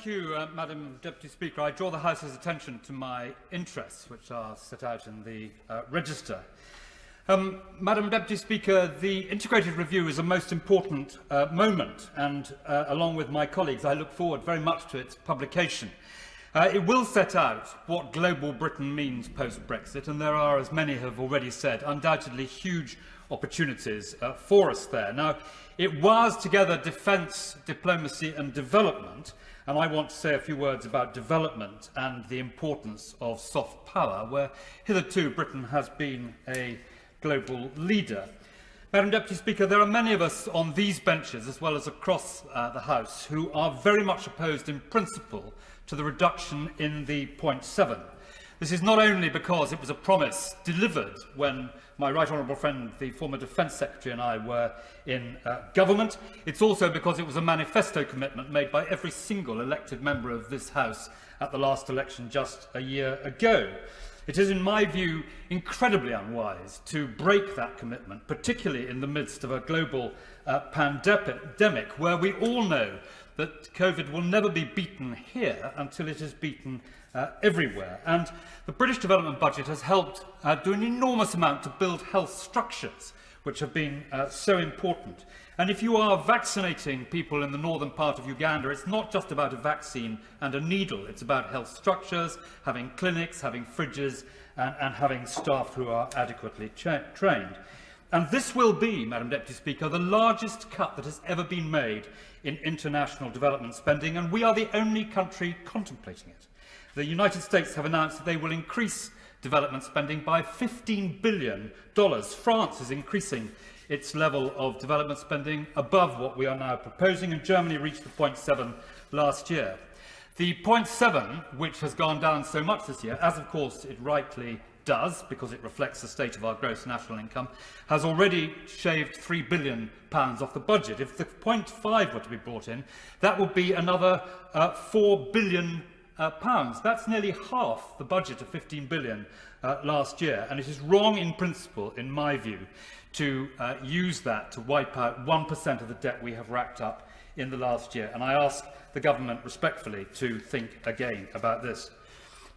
Madam Deputy Speaker. I draw the House's attention to my interests, which are set out in the register. Madam Deputy Speaker, the integrated review is a most important moment, and along with my colleagues, I look forward very much to its publication. It will set out what global Britain means post-Brexit, and there are, as many have already said, undoubtedly huge opportunities for us there. Now, it wires together defence, diplomacy and development, and I want to say a few words about development and the importance of soft power, where hitherto Britain has been a global leader. Madam Deputy Speaker, there are many of us on these benches, as well as across the House, who are very much opposed in principle to the reduction in the Point 7. This is not only because it was a promise delivered when my right honourable friend, the former Defence Secretary, and I were in government. It's also because it was a manifesto commitment made by every single elected member of this House at the last election just a year ago. It is, in my view, incredibly unwise to break that commitment, particularly in the midst of a global pandemic, where we all know that COVID will never be beaten here until it is beaten everywhere. And the British development budget has helped do an enormous amount to build health structures, which have been so important. And if you are vaccinating people in the northern part of Uganda, it's not just about a vaccine and a needle. It's about health structures, having clinics, having fridges, and having staff who are adequately trained. And this will be, Madam Deputy Speaker, the largest cut that has ever been made in international development spending, and we are the only country contemplating it. The United States have announced that they will increase development spending by $15 billion. France is increasing its level of development spending above what we are now proposing, and Germany reached the 0.7 last year. The 0.7, which has gone down so much this year, as of course it rightly does, because it reflects the state of our gross national income, has already shaved £3 billion off the budget. If the 0.5 were to be brought in, that would be another £4 billion. That's nearly half the budget of £15 billion last year, and it is wrong in principle, in my view, to use that to wipe out 1% of the debt we have racked up in the last year. And I ask the government respectfully to think again about this.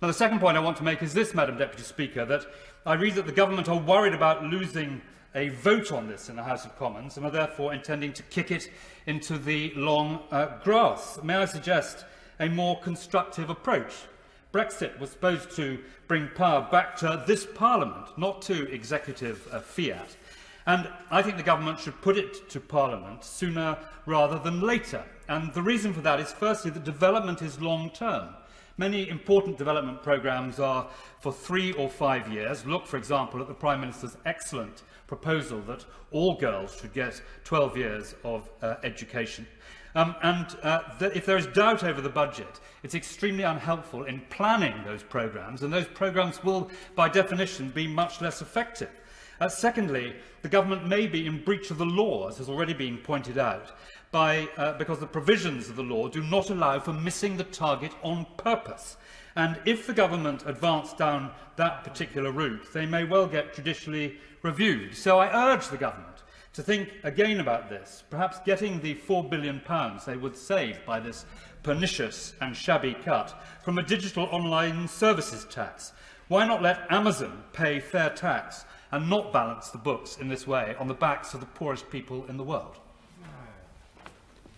Now, the second point I want to make is this, Madam Deputy Speaker, that I read that the government are worried about losing a vote on this in the House of Commons and are therefore intending to kick it into the long grass. May I suggest a more constructive approach? Brexit was supposed to bring power back to this Parliament, not to executive fiat. And I think the government should put it to Parliament sooner rather than later. And the reason for that is, firstly, that development is long-term. Many important development programmes are for 3 or 5 years. Look, for example, at the Prime Minister's excellent proposal that all girls should get 12 years of education. If there is doubt over the budget, it's extremely unhelpful in planning those programmes, and those programmes will, by definition, be much less effective. Secondly, the government may be in breach of the law, as has already been pointed out, because the provisions of the law do not allow for missing the target on purpose. And if the government advance down that particular route, they may well get judicially reviewed. So I urge the government to think again about this, perhaps getting the £4 billion they would save by this pernicious and shabby cut from a digital online services tax. Why not let Amazon pay fair tax and not balance the books in this way on the backs of the poorest people in the world?